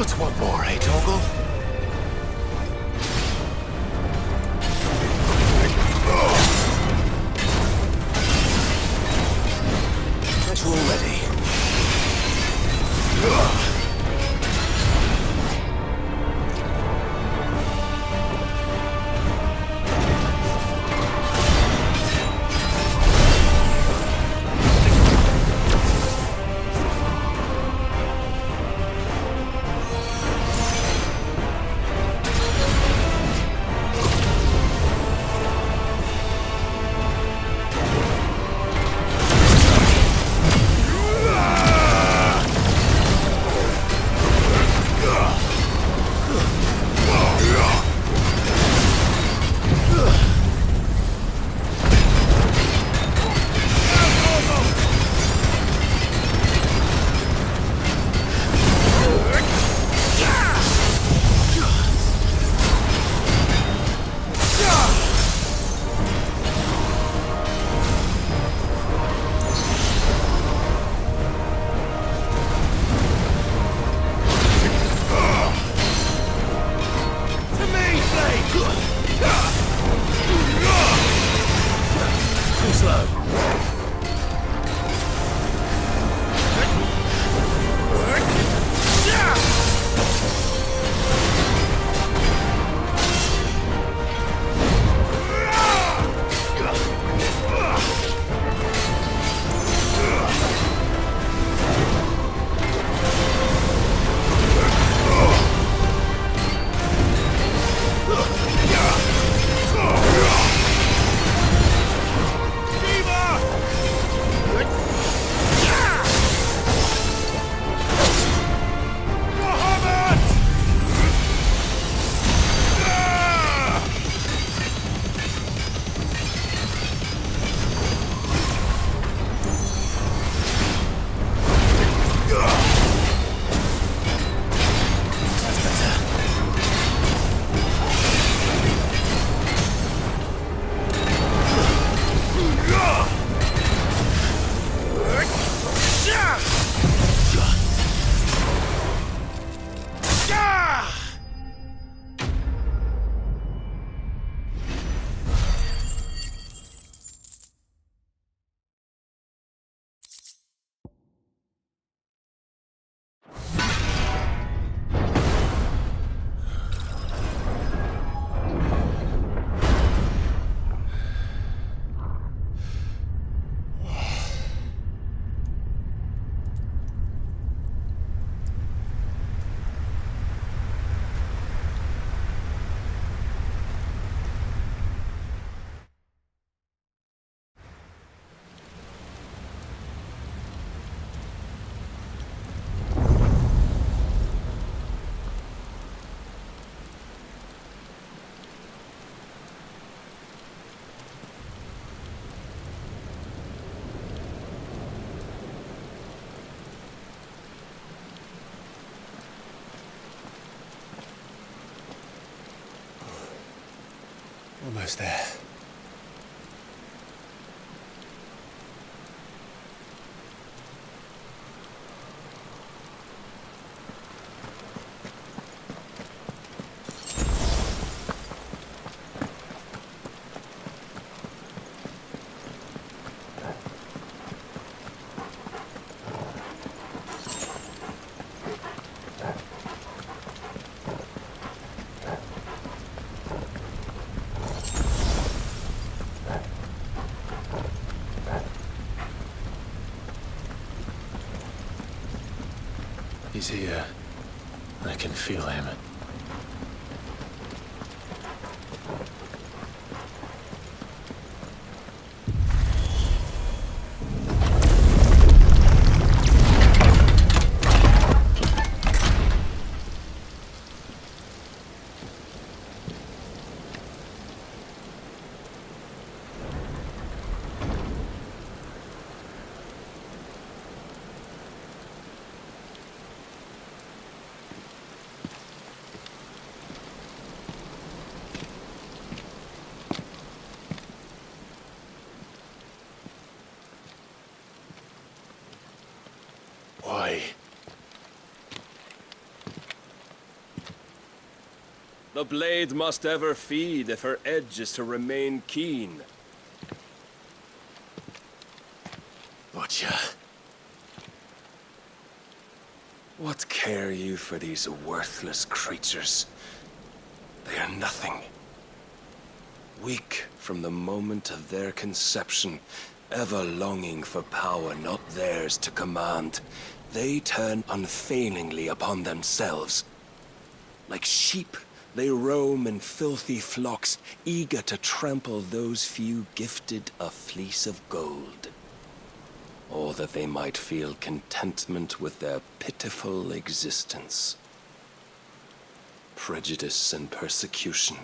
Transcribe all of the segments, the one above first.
What's one more, eh, Toggle? Ritual ready. almost there. He's here. I can feel him. Why? The blade must ever feed if her edge is to remain keen. Butcher. What care you for these worthless creatures? They are nothing. Weak from the moment of their conception, ever longing for power not theirs to command, they turn unfailingly upon themselves. Like sheep, they roam in filthy flocks, eager to trample those few gifted a fleece of gold. Or that they might feel contentment with their pitiful existence. Prejudice and persecution,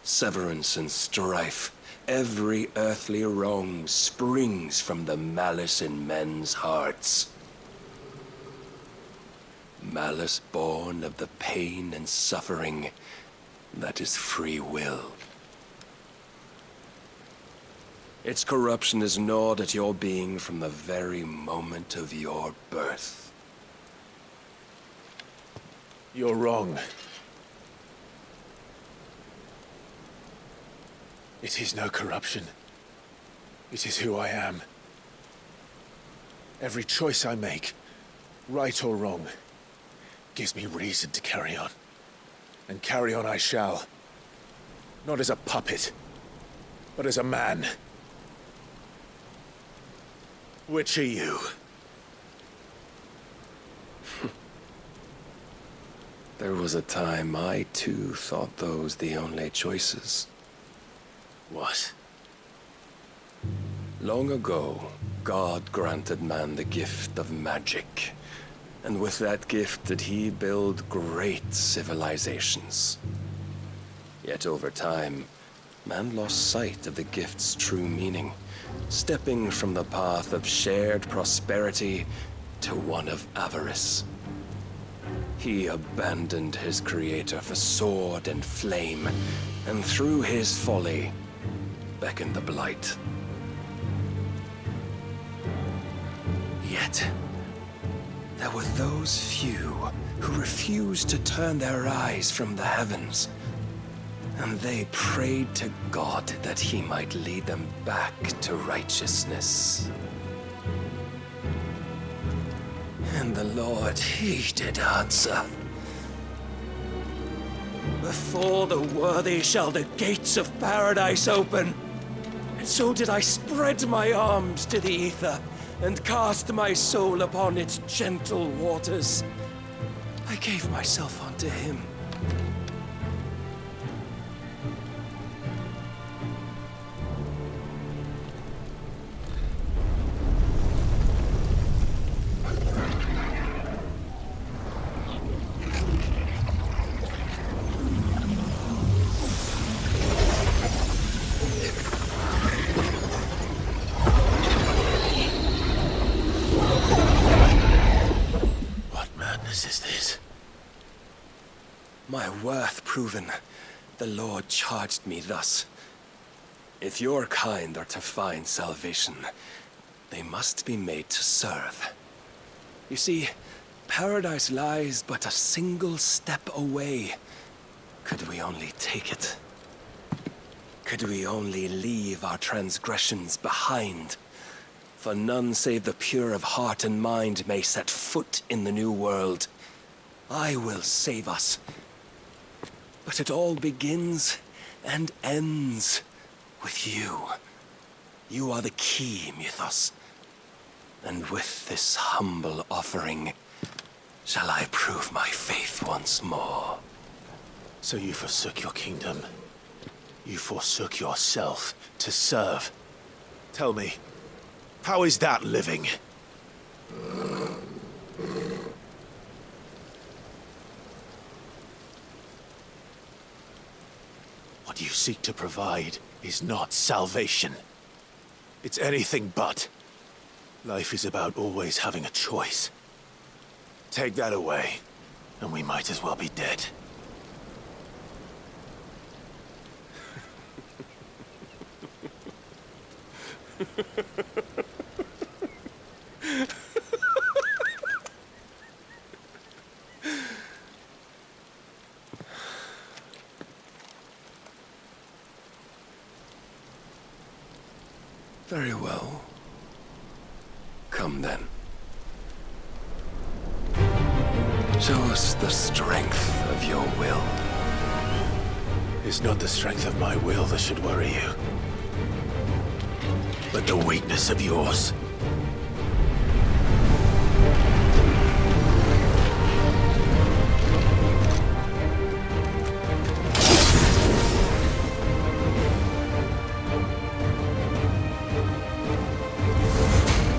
severance and strife, every earthly wrong springs from the malice in men's hearts. Malice born of the pain and suffering that is free will. Its corruption is gnawed at your being from the very moment of your birth. You're wrong. It is no corruption. It is who I am. Every choice I make, right or wrong, gives me reason to carry on. And carry on I shall. Not as a puppet, but as a man. Which are you? There was a time I too thought those the only choices. What? Long ago, God granted man the gift of magic. And with that gift did he build great civilizations. Yet over time, man lost sight of the gift's true meaning, stepping from the path of shared prosperity to one of avarice. He abandoned his creator for sword and flame, and through his folly, beckoned the Blight. Yet, there were those few who refused to turn their eyes from the heavens, and they prayed to God that he might lead them back to righteousness. And the Lord, he did answer. Before the worthy shall the gates of paradise open. And so did I spread my arms to the aether, and cast my soul upon its gentle waters. I gave myself unto him. My worth proven, the Lord charged me thus, If your kind are to find salvation, they must be made to serve. You see, paradise lies but a single step away. Could we only take it? Could we only leave our transgressions behind? For none save the pure of heart and mind may set foot in the new world. I will save us. But it all begins and ends with you. You are the key, Mythos. And with this humble offering, shall I prove my faith once more. So you forsook your kingdom. You forsook yourself to serve. Tell me, how is that living? What you seek to provide is not salvation. It's anything but. Life is about always having a choice. Take that away, and we might as well be dead. Very well. Come then. Show us the strength of your will. It's not the strength of my will that should worry you, but the weakness of yours.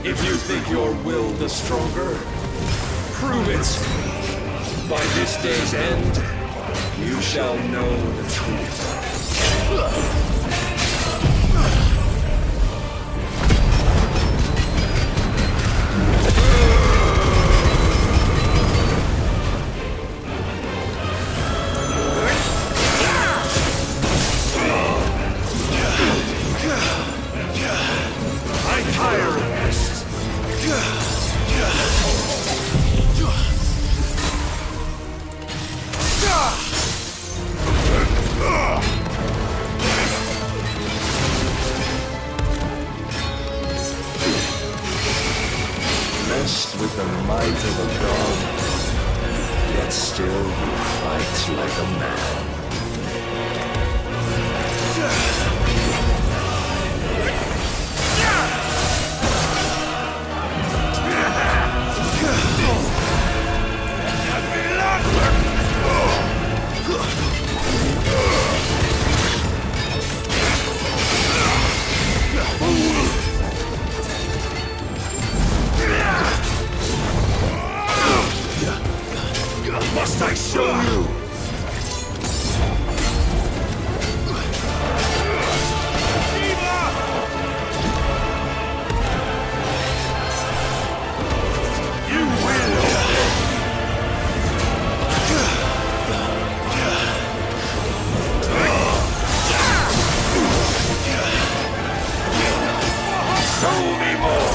If you think your will the stronger, prove it. By this day's end, you shall know the truth. With the might of a god, yet still you fight like a man. Must I show you? You will! Show me more!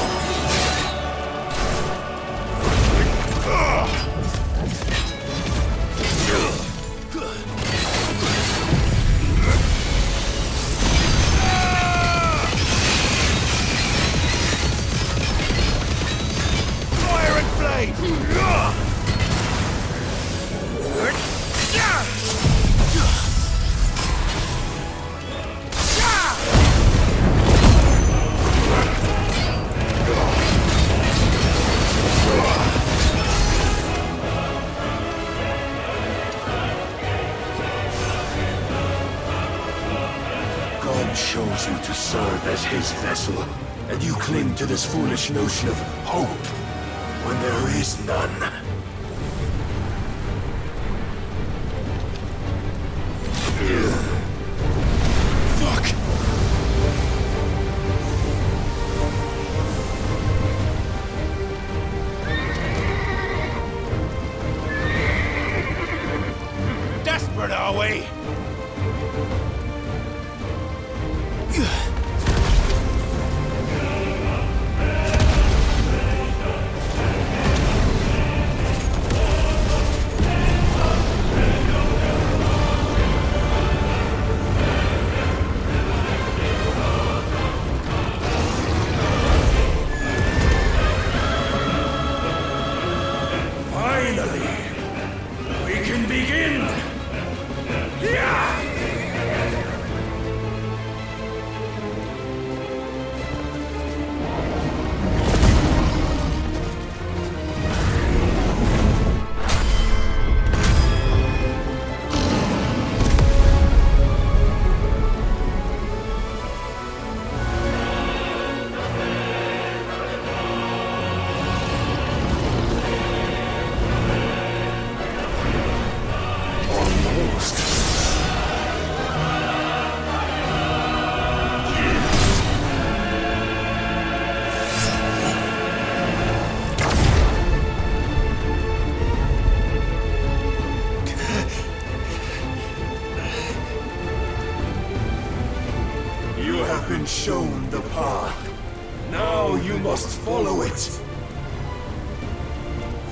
Chose you to serve as his vessel, and you cling to this foolish notion of hope when there is none. Fuck! Desperate, are we? path. Now you must follow it.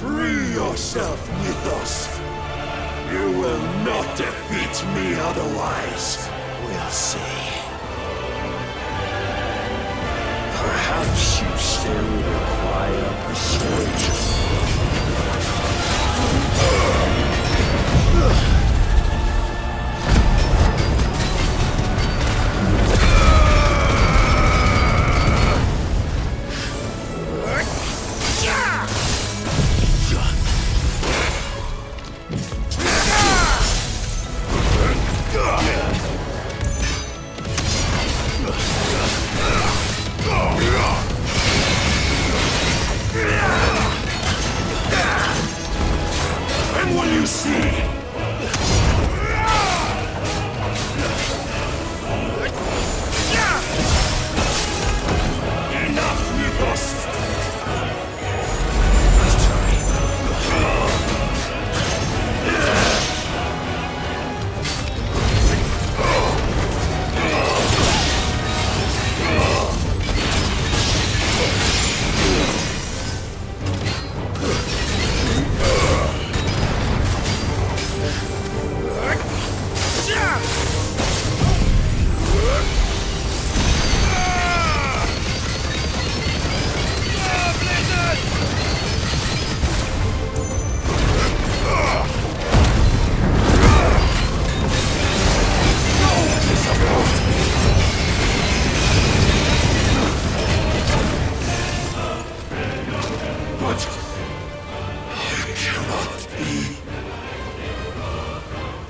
Free yourself, Mythos. You will not defeat me otherwise. We'll see. Perhaps you still require persuasion. And what do you see? Enough, Mythos!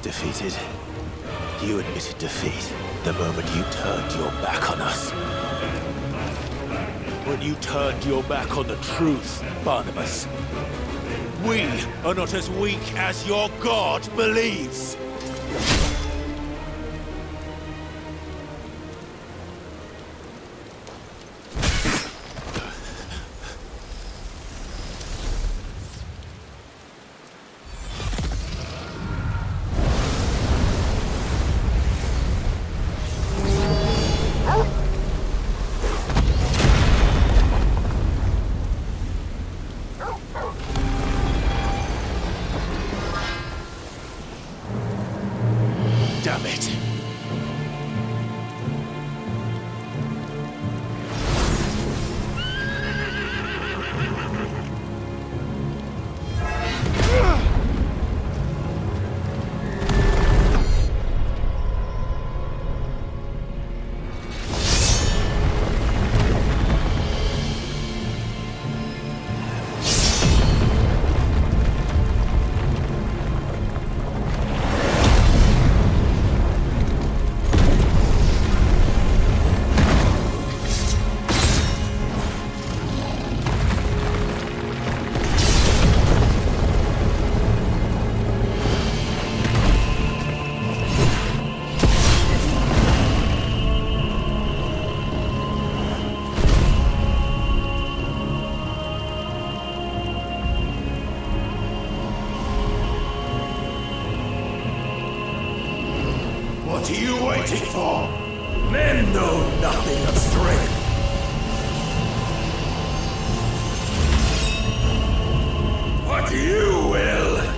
Defeated? You admitted defeat the moment you turned your back on us. When you turned your back on the truth, Barnabus. We are not as weak as your god believes. Damn it. What are you waiting for? Men know nothing of strength. But you will.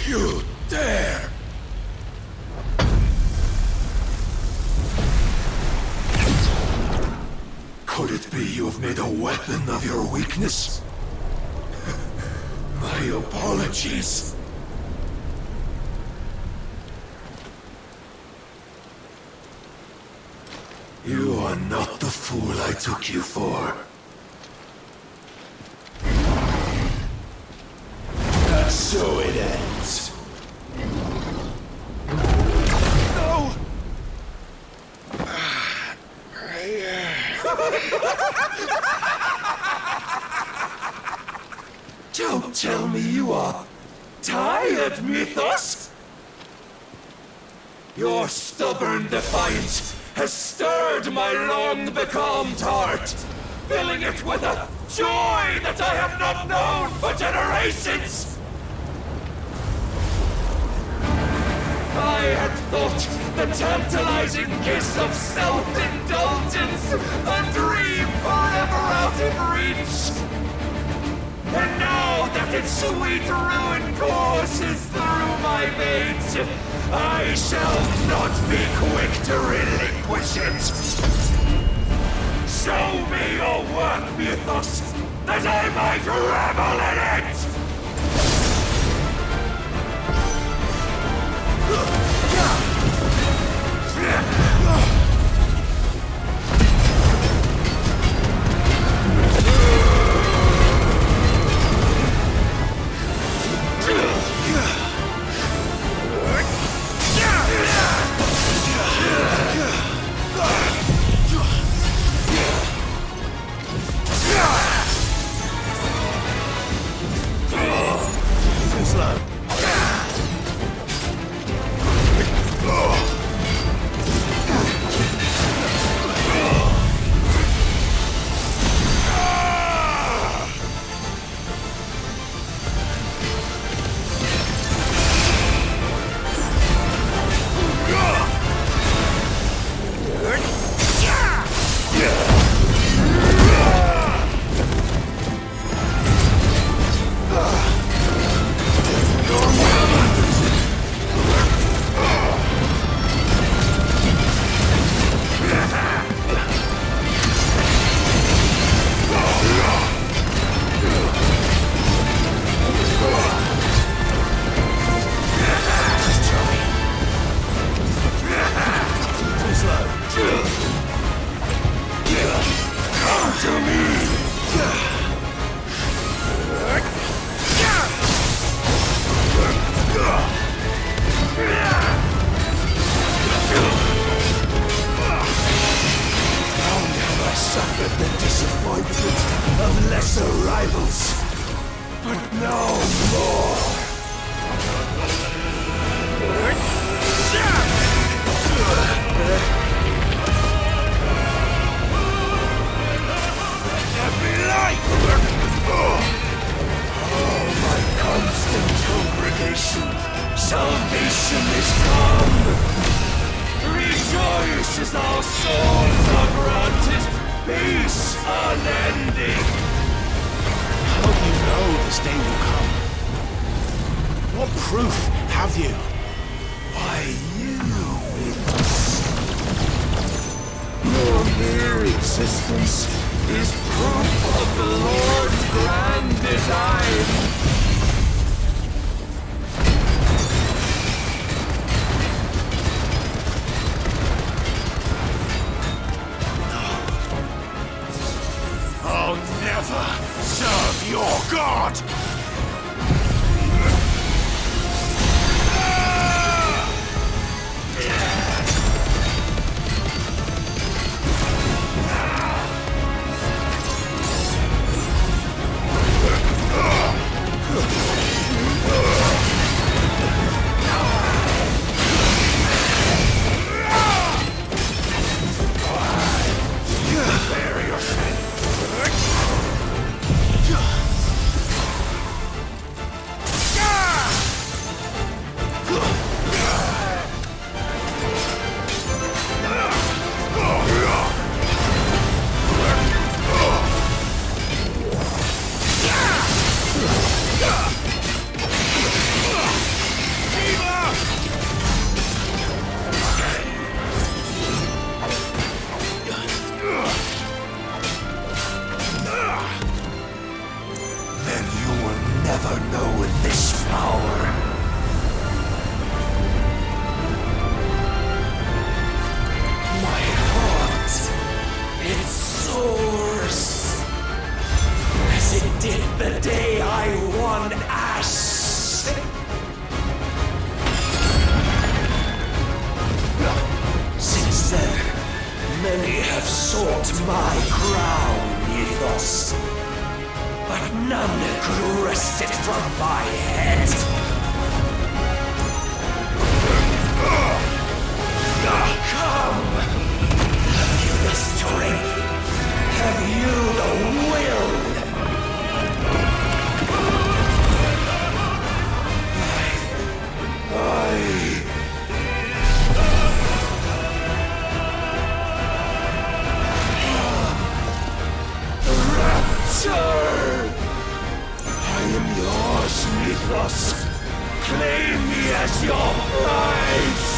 You dare! Could it be you have made a weapon of your weakness? My apologies. You are not the fool I took you for. So it ends. No! Don't tell me you are tired, Mythos! Your stubborn defiance has stirred my long-becalmed heart, filling it with a joy that I have not known for generations! I had thought the tantalizing kiss of self-indulgence a dream forever out of reach. And now that its sweet ruin courses through my veins, I shall not be quick to relinquish it. Show me your work, Mythos, that I might revel in it! Salvation is come! Rejoice as our souls are granted peace unending! How do you know this day will come? What proof have you? Why, you, your mere existence is proof of the Lord's grand design! I'll never serve your god! from my head! Come! Have you the strength? Have you the will? Rapture! I am yours, Mythos. Claim me as your prize!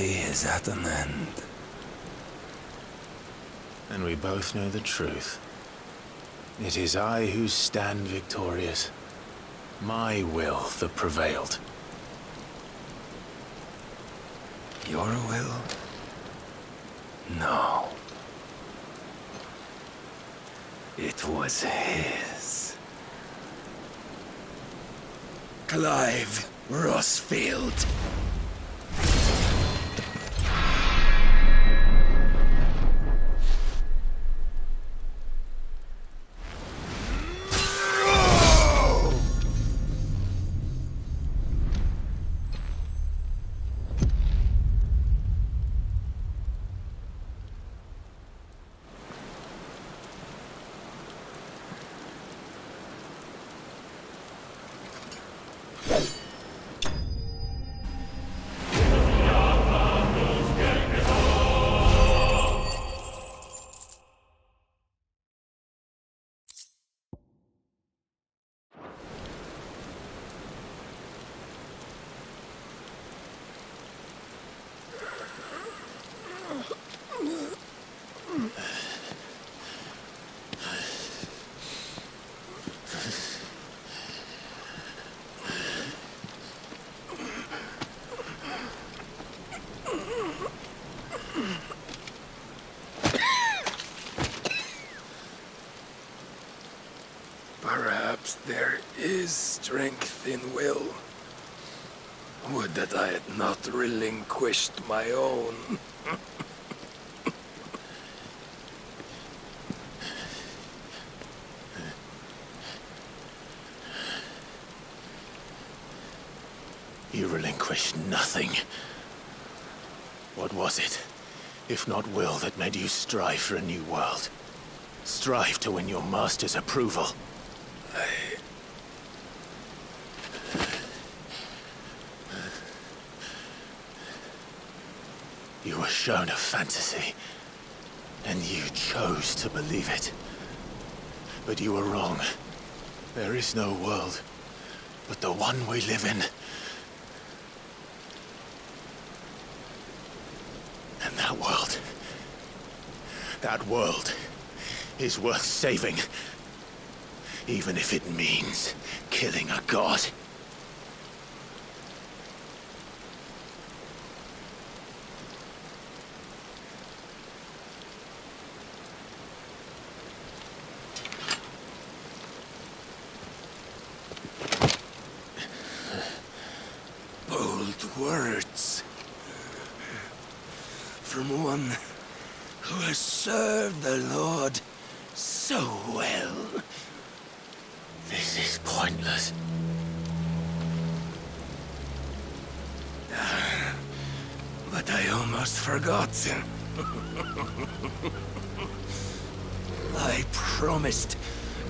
Is at an end. And we both know the truth. It is I who stand victorious. My will that prevailed. Your will? No. It was his. Clive Rossfield. Perhaps there is strength in will. Would that I had not relinquished my own. You relinquished nothing. What was it, if not will, that made you strive for a new world? Strive to win your master's approval? You were shown a fantasy, and you chose to believe it. But you were wrong. There is no world, but the one we live in. And that world is worth saving. Even if it means killing a god. Bold words. From one who has served the Lord so well. This is pointless. But I almost forgot. I promised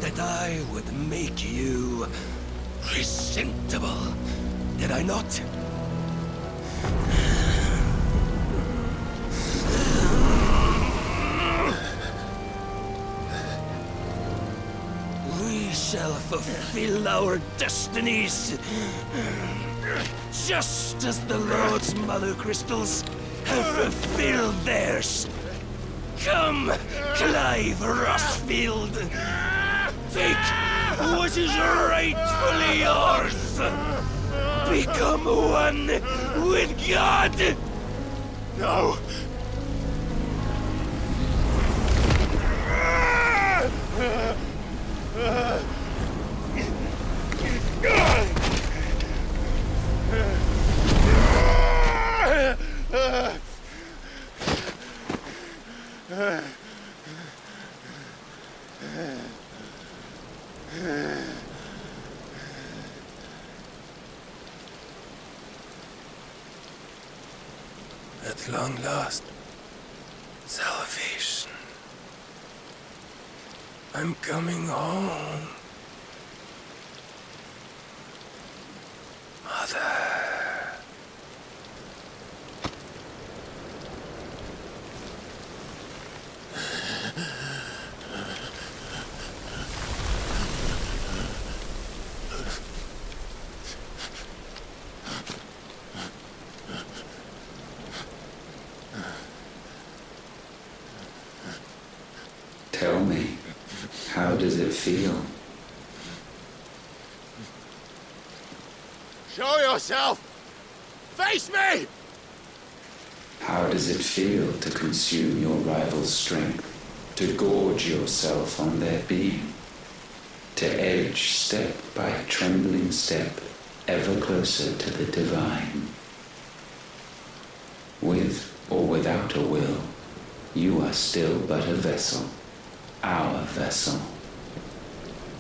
that I would make you presentable. Did I not? We shall fulfill our destinies, just as the Lord's Mothercrystals have fulfilled theirs. Come, Clive Rossfield. Take what is rightfully yours. Become one with God. No! At long last, salvation. I'm coming home. Mother. Tell me, how does it feel? Show yourself! Face me! How does it feel to consume your rival's strength, to gorge yourself on their being, to edge step by trembling step ever closer to the divine? With or without a will, you are still but a vessel, our vessel.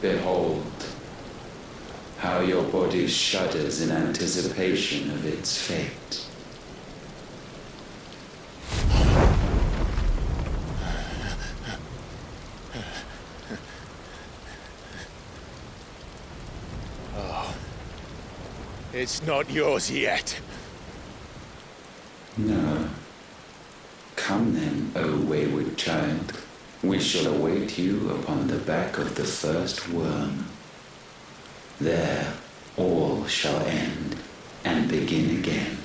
Behold, how your body shudders in anticipation of its fate. It's not yours yet. No. Come then, O wayward child. We shall await you upon the back of the first worm. There all shall end and begin again.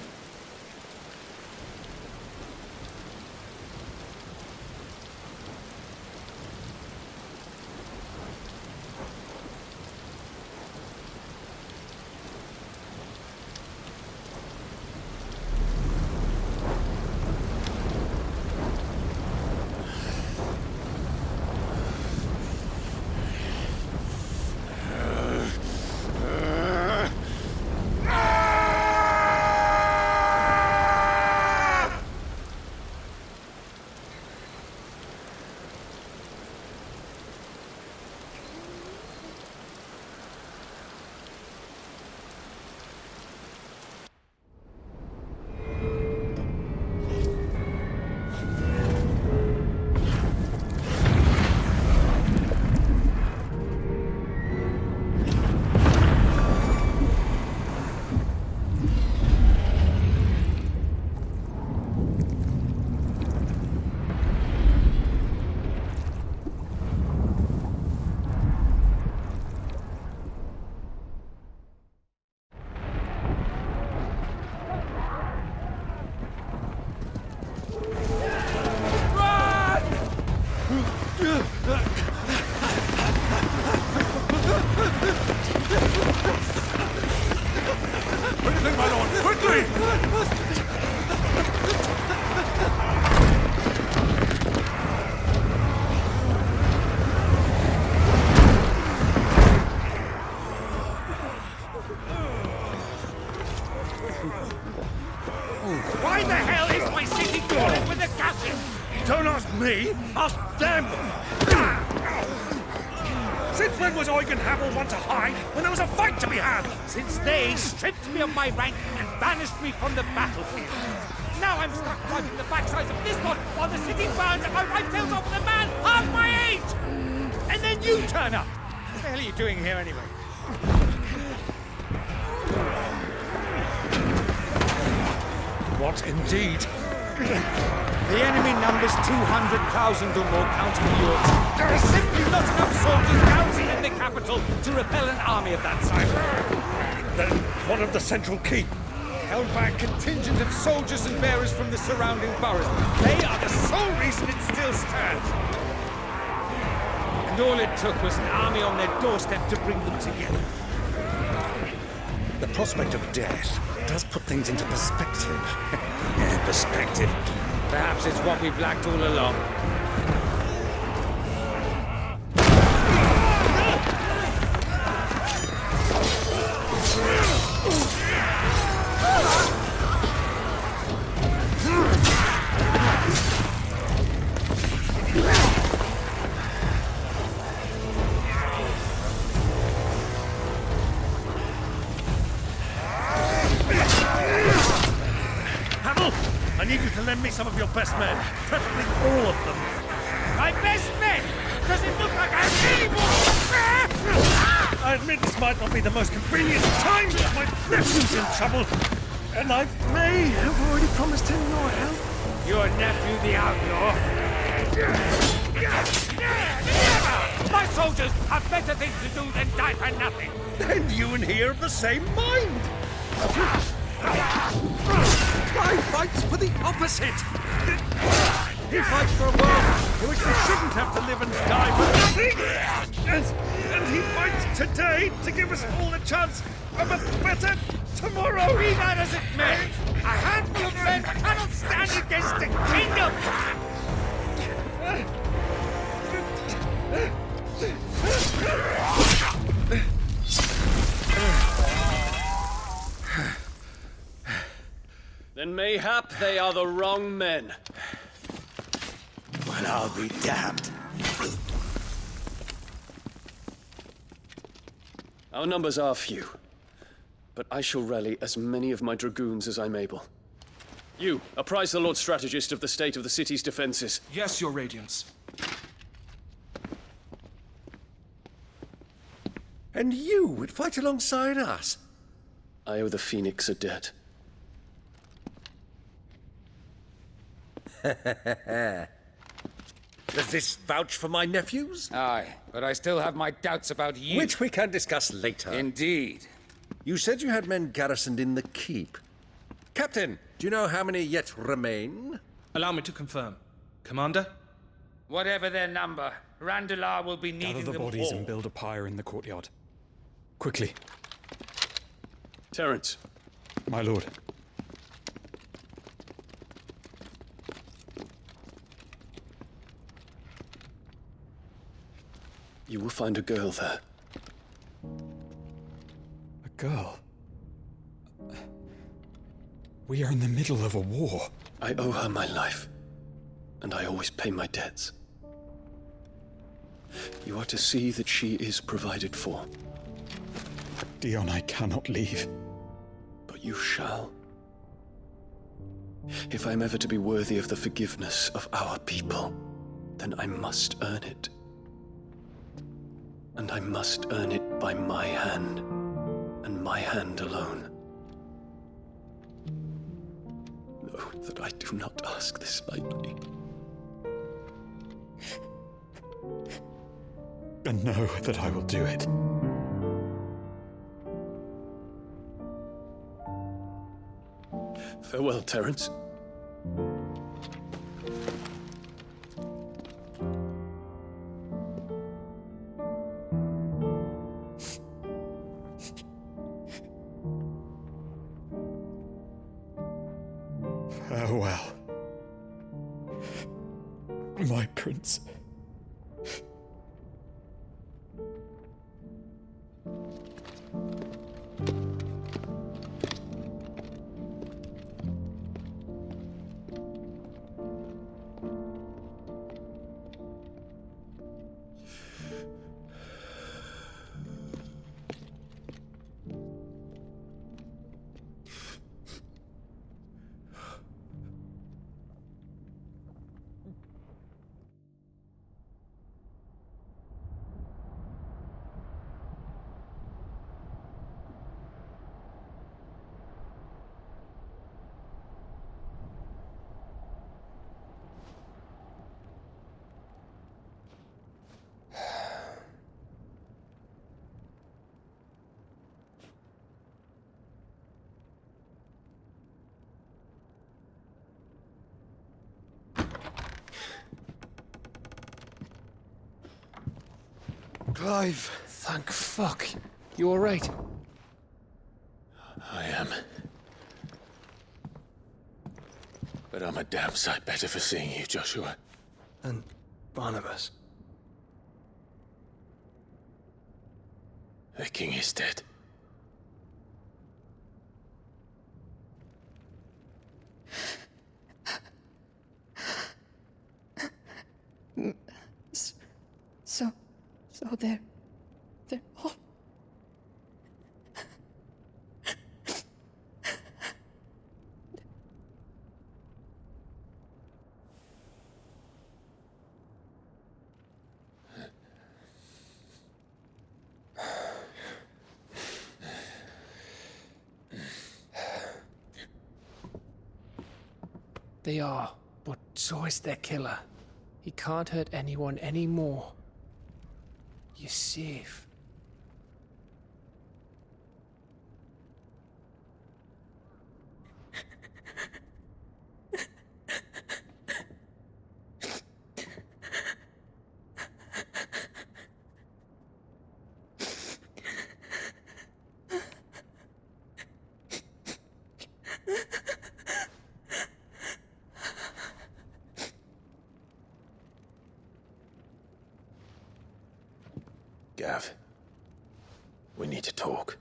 Don't ask me, ask them! Since when was Eikons want to hide when there was a fight to be had? Since they stripped me of my rank and banished me from the battlefield. Now I'm stuck wiping the backsides of this one while the city burns and my wife tails off with a man half my age! And then you turn up! What the hell are you doing here anyway? What indeed? The enemy numbers 200,000 or more, counting yours. There are simply not enough soldiers garrisoned in the capital to repel an army of that size. Then what of the central keep? Held by a contingent of soldiers and bearers from the surrounding boroughs. They are the sole reason it still stands. And all it took was an army on their doorstep to bring them together. The prospect of death does put things into perspective. Perspective. Perhaps it's what we've lacked all along. I need you to lend me some of your best men, preferably all of them. My best men! Does it look like I have any more? I admit this might not be the most convenient time, but my nephew's in trouble, and I may have already promised him your help. Your nephew, the outlaw? Never! My soldiers have better things to do than die for nothing. Then you and he are of the same mind. Guy fights for the opposite. He fights for a world in which we shouldn't have to live and die for nothing. And he fights today to give us all a chance of a better tomorrow. Be that as it may, a handful of men cannot stand against a kingdom. Then mayhap they are the wrong men. Well, I'll be damned. Our numbers are few, but I shall rally as many of my dragoons as I'm able. You, apprise the Lord Strategist of the state of the city's defenses. Yes, Your Radiance. And you would fight alongside us? I owe the Phoenix a debt. Does this vouch for my nephews? Aye, but I still have my doubts about you. Which we can discuss later. Indeed. You said you had men garrisoned in the keep. Captain, Do you know how many yet remain? Allow me to confirm. Commander? Whatever their number, Randalar will be needing Gather the them bodies all. and build a pyre in the courtyard. Quickly, Terence, my lord. you will find a girl there. A girl. We are in the middle of a war. I owe her my life, and I always pay my debts. You are to see that she is provided for, Dion, I cannot leave. but you shall. If I'm ever to be worthy of the forgiveness of our people, then I must earn it. And I must earn it by my hand, and my hand alone. Know that I do not ask this lightly. And know that I will do it. Farewell, Terence. Farewell, my prince. Clive! Thank fuck. You alright? I am. But I'm a damn sight better for seeing you, Joshua. And Barnabus. The king is dead. So they're all... They are, but so is their killer. He can't hurt anyone anymore. You're safe. Gav, we need to talk.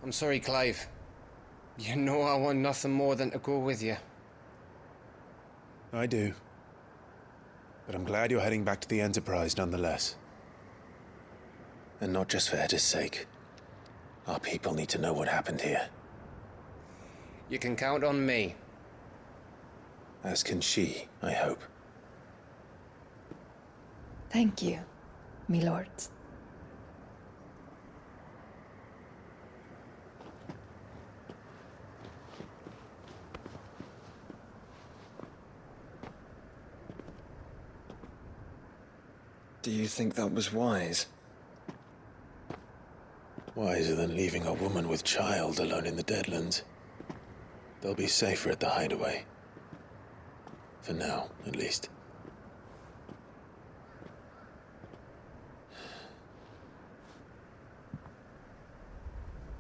I'm sorry, Clive. You know I want nothing more than to go with you. I do. But I'm glad you're heading back to the Enterprise nonetheless. And not just for Etta's sake. Our people need to know what happened here. You can count on me. As can she, I hope. Thank you, my lords. Do you think that was wise? Wiser than leaving a woman with child alone in the Deadlands. They'll be safer at the hideaway. For now, at least.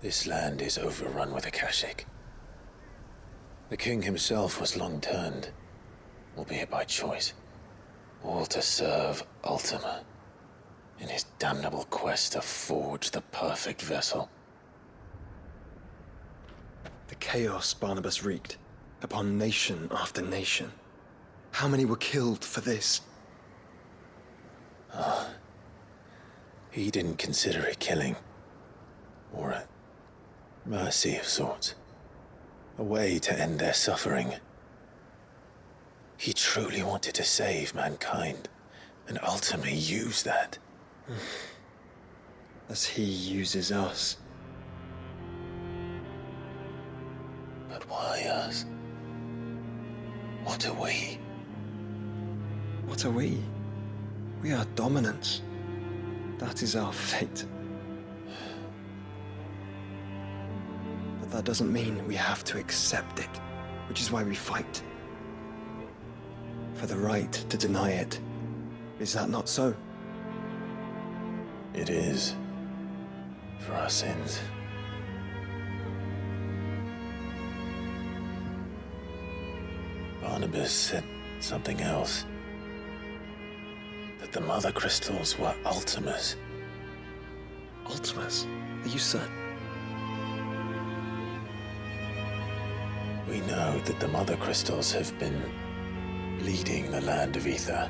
This land is overrun with Akashic. The king himself was long turned, albeit by choice. All to serve Ultima, in his damnable quest to forge the perfect vessel. The chaos Barnabus wreaked upon nation after nation. How many were killed for this? He didn't consider it killing, or a mercy of sorts. A way to end their suffering. He truly wanted to save mankind, and ultimately use that. As he uses us. But why us? What are we? What are we? We are dominance. That is our fate. But that doesn't mean we have to accept it, which is why we fight. For the right to deny it. Is that not so? It is. For our sins. Barnabus said something else. That the Mothercrystals were Ultimas. Ultimas? Are you certain? We know that the Mothercrystals have been leading the land of Aether.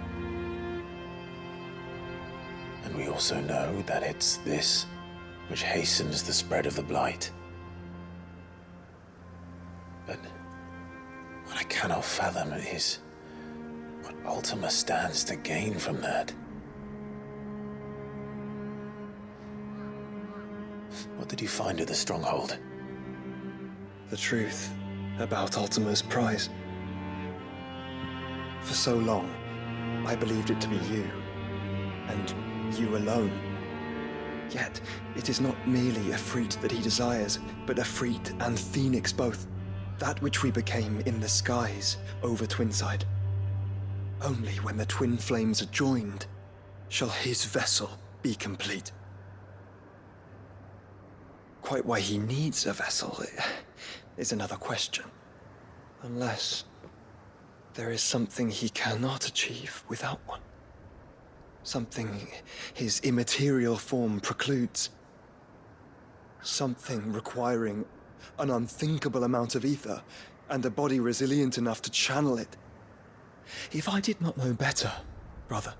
And we also know that it's this which hastens the spread of the Blight. But what I cannot fathom is what Ultima stands to gain from that. What did you find at the Stronghold? The truth about Ultima's prize. For so long, I believed it to be you, and you alone. Yet, it is not merely a Efreet that he desires, but Efreet and Phoenix both. That which we became in the skies over Twinside. Only when the twin flames are joined shall his vessel be complete. Quite why he needs a vessel is another question. Unless there is something he cannot achieve without one. Something his immaterial form precludes. Something requiring an unthinkable amount of ether and a body resilient enough to channel it. If I did not know better, brother,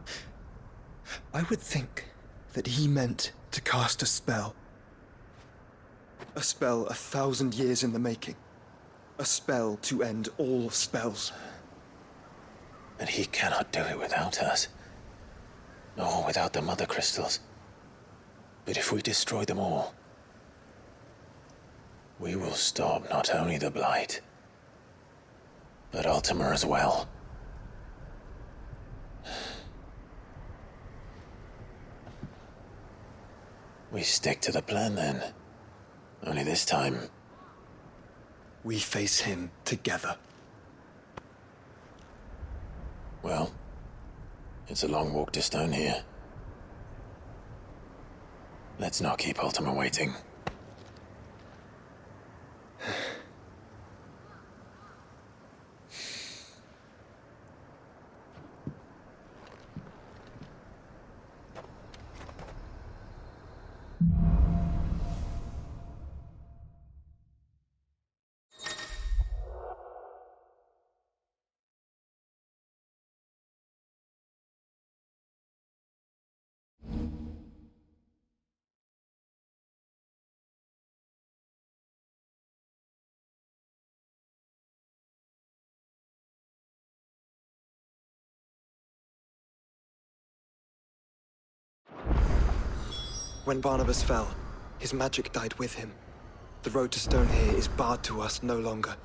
I would think that he meant to cast a spell. A spell 1,000 years in the making. A spell to end all spells. And he cannot do it without us. Nor without the Mothercrystals. But if we destroy them all, we will stop not only the Blight, but Ultima as well. We stick to the plan then. Only this time, we face him together. Well, it's a long walk to Stone here. Let's not keep Ultima waiting. When Barnabus fell, his magic died with him. The road to Stone here is barred to us no longer.